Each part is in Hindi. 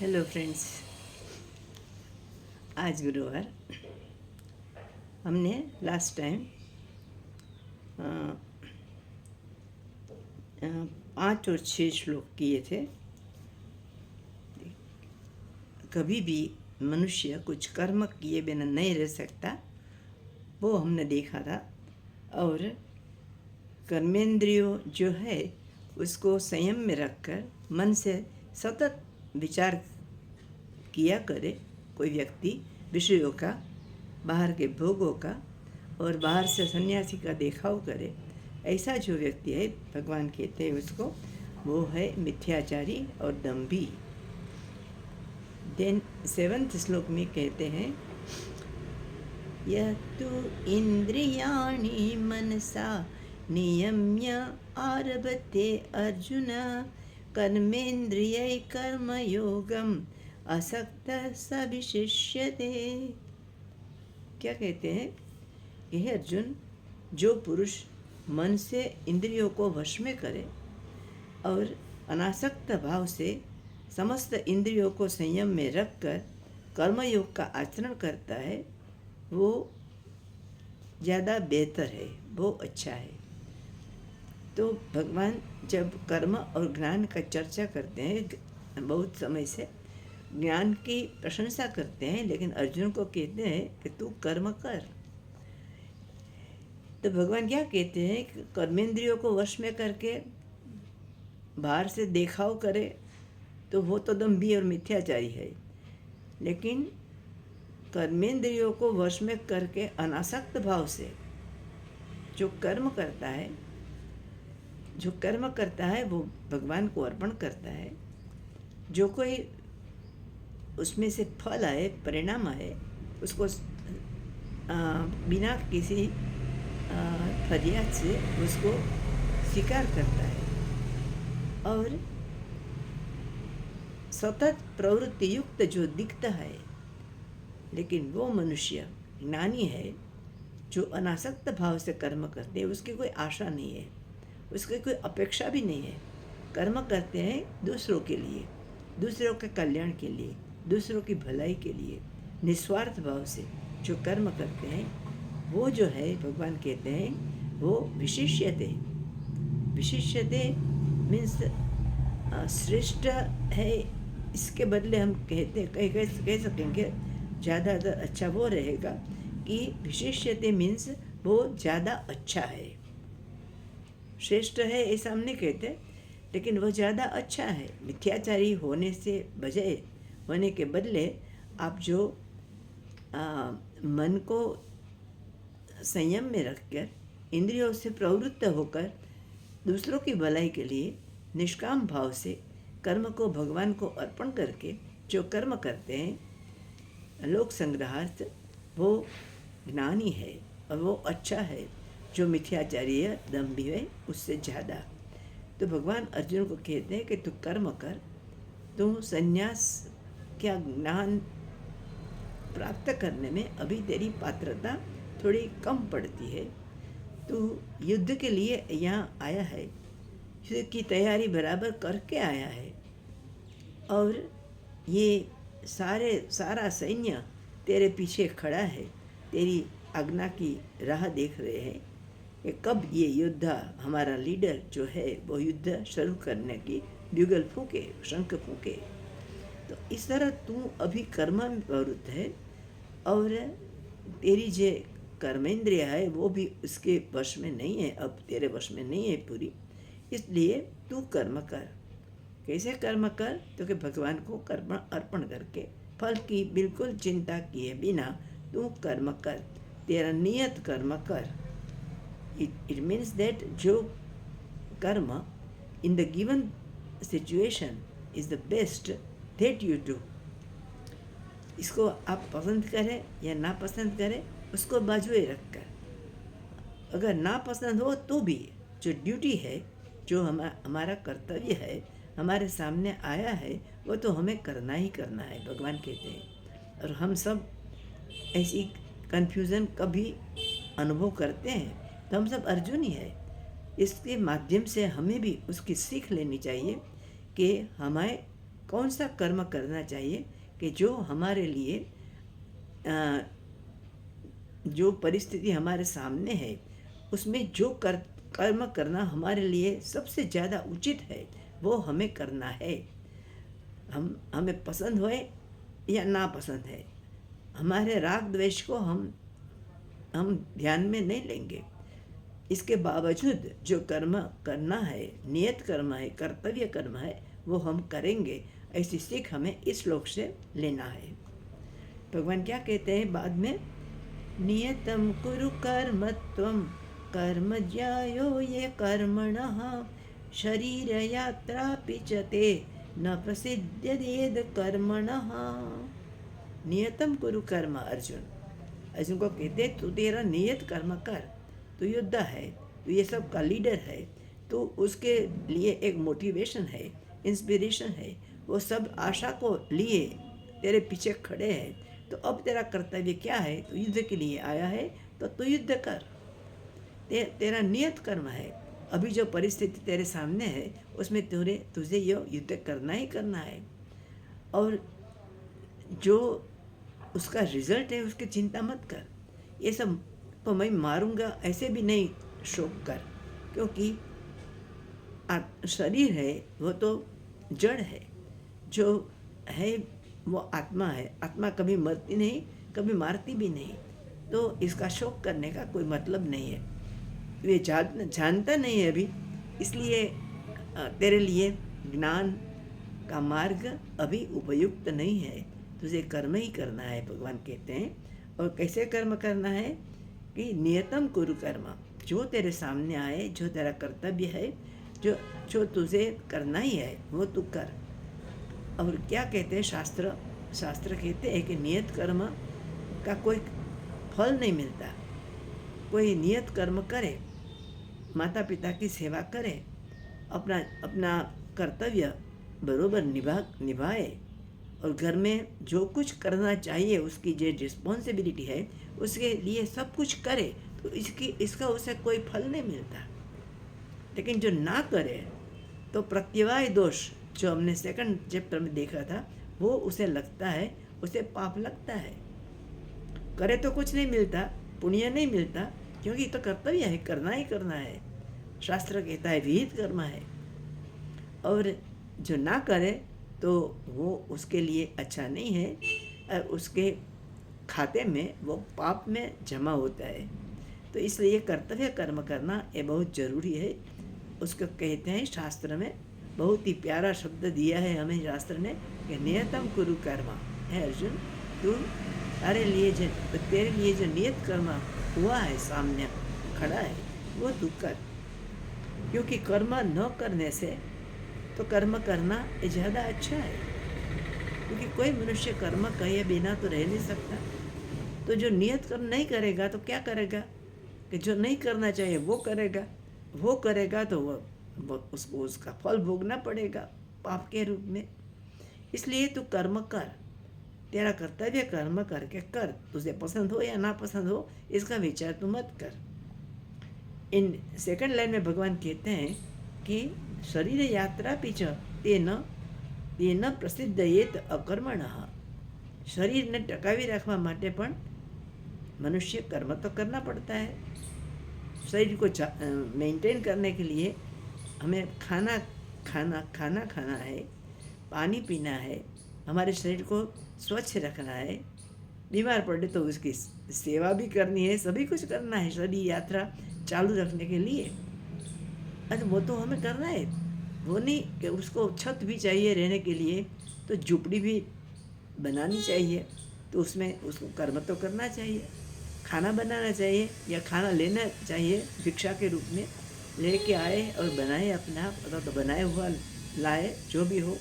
हेलो फ्रेंड्स, आज गुरुवार हमने लास्ट टाइम 5 और 6 श्लोक किए थे। कभी भी मनुष्य कुछ कर्म किए बिना नहीं रह सकता, वो हमने देखा था। और कर्मेंद्रियों जो है उसको संयम में रखकर मन से सतत विचार किया करे कोई व्यक्ति विषयों का, बाहर के भोगों का और बाहर से सन्यासी का देखाव करे, ऐसा जो व्यक्ति है भगवान कहते हैं उसको, वो है मिथ्याचारी और दम्भी। देन 7th श्लोक में कहते हैं, यतु इंद्रियाणि मनसा नियम्य आरभते अर्जुन कर्मेन्द्रियै कर्मयोगम असक्त स विशिष्यते। क्या कहते हैं कि हे अर्जुन, जो पुरुष मन से इंद्रियों को वश में करे और अनासक्त भाव से समस्त इंद्रियों को संयम में रखकर कर्मयोग का आचरण करता है, वो ज़्यादा बेहतर है, वो अच्छा है। तो भगवान जब कर्म और ज्ञान का चर्चा करते हैं, बहुत समय से ज्ञान की प्रशंसा करते हैं, लेकिन अर्जुन को कहते हैं कि तू कर्म कर। तो भगवान क्या कहते हैं कि कर्मेंद्रियों को वश में करके बाहर से देखाव करे तो वो तो दम्भी और मिथ्याचारी है, लेकिन कर्मेंद्रियों को वश में करके अनासक्त भाव से जो कर्म करता है वो भगवान को अर्पण करता है। जो कोई उसमें से फल आए, परिणाम आए, उसको बिना किसी फरियाद से उसको स्वीकार करता है और सतत प्रवृत्ति युक्त जो दिखता है, लेकिन वो मनुष्य ज्ञानी है जो अनासक्त भाव से कर्म करते हैं। उसकी कोई आशा नहीं है, उसकी कोई अपेक्षा भी नहीं है। कर्म करते हैं दूसरों के लिए, दूसरों के कल्याण के लिए, दूसरों की भलाई के लिए, निस्वार्थ भाव से जो कर्म करते हैं, वो जो है भगवान कहते हैं वो विशिष्यते। विशिष्यते मीन्स श्रेष्ठ है। इसके बदले हम कह सकेंगे ज़्यादा अच्छा वो रहेगा कि विशिष्यते मीन्स वो ज़्यादा अच्छा है। श्रेष्ठ है ऐसा हम नहीं कहते, लेकिन वो ज़्यादा अच्छा है। मिथ्याचारी होने के बदले आप जो मन को संयम में रखकर इंद्रियों से प्रवृत्त होकर दूसरों की भलाई के लिए निष्काम भाव से कर्म को भगवान को अर्पण करके जो कर्म करते हैं लोक संग्रहार्थ, वो ज्ञानी है और वो अच्छा है। जो मिथ्याचारी है, दम्भी है, उससे ज़्यादा। तो भगवान अर्जुन को कहते हैं कि तू कर्म कर, तू संन्यास क्या ज्ञान प्राप्त करने में अभी तेरी पात्रता थोड़ी कम पड़ती है। तू युद्ध के लिए यहाँ आया है, युद्ध की तैयारी बराबर करके आया है और ये सारा सैन्य तेरे पीछे खड़ा है, तेरी आज्ञा की राह देख रहे हैं कि कब ये योद्धा हमारा लीडर जो है वो युद्ध शुरू करने की ब्यूगल फूके, शंख फूके। तो इस तरह तू अभी कर्म में प्रवृत्त है और तेरी जो कर्मेंद्रिय है वो भी उसके वश में नहीं है, अब तेरे वश में नहीं है पूरी। इसलिए तू कर्म कर। कैसे कर्म कर? तो कि भगवान को कर्म अर्पण करके फल की बिल्कुल चिंता किए बिना तू कर्म कर, तेरा नियत कर्म कर। इट मीन्स दैट जो कर्म in the given situation is the best that you do. इसको आप पसंद करें या ना पसंद करें, उसको बाजुए रखकर, अगर ना पसंद हो तो भी जो ड्यूटी है, जो हमारा कर्तव्य है, हमारे सामने आया है, वो तो हमें करना ही करना है, भगवान कहते हैं। और हम सब ऐसी कन्फ्यूज़न कभी अनुभव करते हैं, तो हम सब अर्जुन ही है। इसके माध्यम से हमें भी उसकी सीख लेनी चाहिए कि हमें कौन सा कर्म करना चाहिए कि जो हमारे लिए जो परिस्थिति हमारे सामने है उसमें जो कर्म करना हमारे लिए सबसे ज़्यादा उचित है वो हमें करना है। हमें पसंद होए या ना पसंद है, हमारे राग द्वेष को हम ध्यान में नहीं लेंगे। इसके बावजूद जो कर्म करना है, नियत कर्म है, कर्तव्य कर्म है, वो हम करेंगे। ऐसी सीख हमें इस श्लोक से लेना है। भगवान क्या कहते हैं बाद में, नियतम कुरु कर्म त्वं कर्म ज्यायो ये कर्मणः शरीर यात्रा पिचते न प्रसिद्ध्येद कर्मणः। नियतम कुरु कर्म। अर्जुन को कहते तू तेरा नियत कर्म कर, तू योद्धा है, तू ये सब का लीडर है, तो उसके लिए एक मोटिवेशन है, इंस्पिरेशन है, वो सब आशा को लिए तेरे पीछे खड़े हैं। तो अब तेरा कर्तव्य क्या है? तो युद्ध के लिए आया है तो तू युद्ध कर। तेरा नियत कर्म है। अभी जो परिस्थिति तेरे सामने है उसमें तुझे ये युद्ध करना ही करना है। और जो उसका रिजल्ट है उसकी चिंता मत कर। ये सब तो मैं मारूंगा ऐसे भी नहीं शोक कर, क्योंकि शरीर है वो तो जड़ है, जो है वो आत्मा है। आत्मा कभी मरती नहीं, कभी मारती भी नहीं, तो इसका शोक करने का कोई मतलब नहीं है। ये जानता नहीं है अभी, इसलिए तेरे लिए ज्ञान का मार्ग अभी उपयुक्त नहीं है। तुझे कर्म ही करना है, भगवान कहते हैं। और कैसे कर्म करना है कि नियतम कुरु कर्म, जो तेरे सामने आए, जो तेरा कर्तव्य है, जो तुझे करना ही है वो तू कर। और क्या कहते हैं शास्त्र कहते हैं कि नियत कर्म का कोई फल नहीं मिलता। कोई नियत कर्म करे, माता पिता की सेवा करे, अपना कर्तव्य बरोबर निभाए, और घर में जो कुछ करना चाहिए उसकी जो रिस्पॉन्सिबिलिटी है उसके लिए सब कुछ करे, तो इसका उसे कोई फल नहीं मिलता। लेकिन जो ना करे तो प्रत्यवाय दोष, जो हमने सेकंड चैप्टर में देखा था, वो उसे लगता है, उसे पाप लगता है। करे तो कुछ नहीं मिलता, पुण्य नहीं मिलता, क्योंकि तो कर्तव्य है, करना ही करना है। शास्त्र कहता है विहित कर्म है। और जो ना करे तो वो उसके लिए अच्छा नहीं है, और उसके खाते में वो पाप में जमा होता है। तो इसलिए कर्तव्य कर्म करना ये बहुत ज़रूरी है। उसको कहते हैं शास्त्र में, बहुत ही प्यारा शब्द दिया है हमें शास्त्र ने कि नियतम कुरु कर्म है। अर्जुन, तू तेरे लिए जो नियत कर्म हुआ है, सामने खड़ा है, वो तू कर। क्योंकि कर्म न करने से तो कर्म करना ज़्यादा अच्छा है। क्योंकि कोई मनुष्य कर्म कहे बिना तो रह नहीं सकता। तो जो नियत कर्म नहीं करेगा तो क्या करेगा कि जो नहीं करना चाहिए वो करेगा तो वो उसको उसका फल भोगना पड़ेगा पाप के रूप में। इसलिए तू कर्म कर, तेरा कर्तव्य कर्म करके कर, तुझे पसंद हो या ना पसंद हो इसका विचार तू मत कर। इन सेकंड लाइन में भगवान कहते हैं कि शरीर यात्रा पीछ तेन प्रसिद्धयेत अकर्मणः। शरीरને ટકાવી રાખવા માટે પણ मनुष्य कर्म तो करना पड़ता है। शरीर को मेंटेन करने के लिए हमें खाना है, पानी पीना है, हमारे शरीर को स्वच्छ रखना है, बीमार पड़े तो उसकी सेवा भी करनी है, सभी कुछ करना है शरीर यात्रा चालू रखने के लिए। अरे वो तो हमें करना है, वो नहीं कि उसको छत भी चाहिए रहने के लिए, तो झुपड़ी भी बनानी चाहिए, तो उसमें उसको कर्म तो करना चाहिए। खाना बनाना चाहिए या खाना लेना चाहिए, भिक्षा के रूप में लेके आए और बनाए अपना, तो बनाए हुआ लाए, जो भी हो।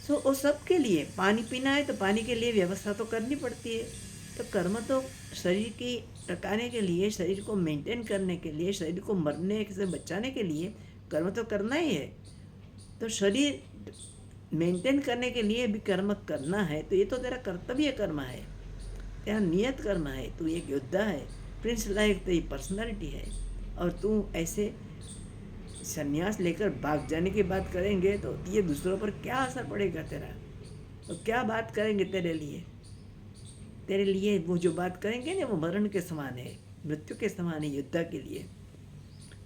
सो वो सब के लिए पानी पीना है तो पानी के लिए व्यवस्था तो करनी पड़ती है। तो कर्म तो शरीर की टकाने के लिए, शरीर को मेंटेन करने के लिए, शरीर को मरने से बचाने के लिए कर्म तो करना ही है। तो शरीर मेंटेन करने के लिए भी कर्म करना है, तो ये तो तेरा कर्तव्य कर्म है, तेरा नियत कर्म है। तू एक योद्धा है, प्रिंस लाइक तेरी पर्सनालिटी है, और तू ऐसे संन्यास लेकर भाग जाने की बात करेंगे तो ये दूसरों पर क्या असर पड़ेगा तेरा? तो क्या बात करेंगे तेरे लिए? तेरे लिए वो जो बात करेंगे ना वो मरण के समान है, मृत्यु के समान है, युद्ध के लिए।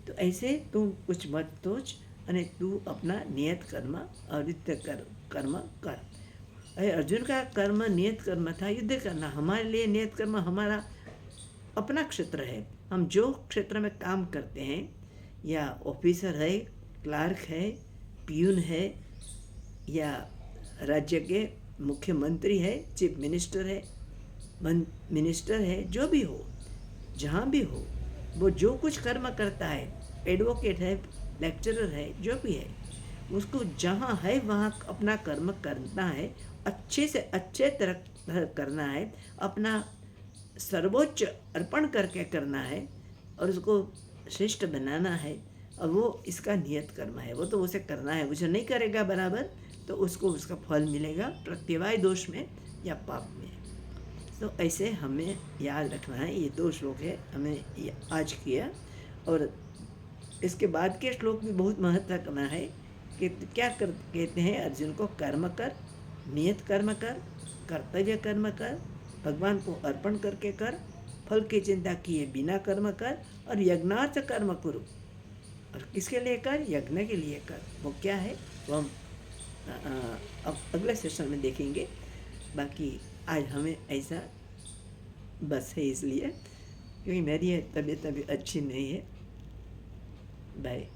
तो ऐसे तू कुछ मत सोच અને तू अपना नियत कर्म और युद्ध कर्म कर। अरे अर्जुन का कर्म नियत कर्म था युद्ध करना। हमारे लिए नियत कर्म हमारा अपना क्षेत्र है। हम जो क्षेत्र में काम करते हैं, या ऑफिसर है, क्लार्क है, पियून है, या राज्य के मुख्यमंत्री है, चीफ मिनिस्टर है, मिनिस्टर है, जो भी हो, जहाँ भी हो, वो जो कुछ कर्म करता है, एडवोकेट है, लेक्चरर है, जो भी है, उसको जहाँ है वहाँ अपना कर्म करना है, अच्छे से अच्छे तरह करना है, अपना सर्वोच्च अर्पण करके करना है और उसको श्रेष्ठ बनाना है। और वो इसका नियत कर्म है, वो तो उसे करना है। वो जो नहीं करेगा बराबर तो उसको उसका फल मिलेगा प्रत्यवाय दोष में या पाप में। तो ऐसे हमें याद रखना है। ये 2 श्लोक है हमें आज किया। और इसके बाद के श्लोक भी बहुत महत्व करना है कि क्या कहते हैं अर्जुन को, कर्म कर, नियत कर्म कर, कर्तव्य कर्म कर, भगवान को अर्पण करके कर, फल की चिंता किए बिना कर्म कर, और यज्ञार्थ कर्म करो। और किसके लिए कर? यज्ञ के लिए कर। वो क्या है वो हम अब अगले सेशन में देखेंगे। बाकी आज हमें ऐसा बस है, इसलिए क्योंकि मेरी तबीयत अभी अच्छी नहीं है। बाय।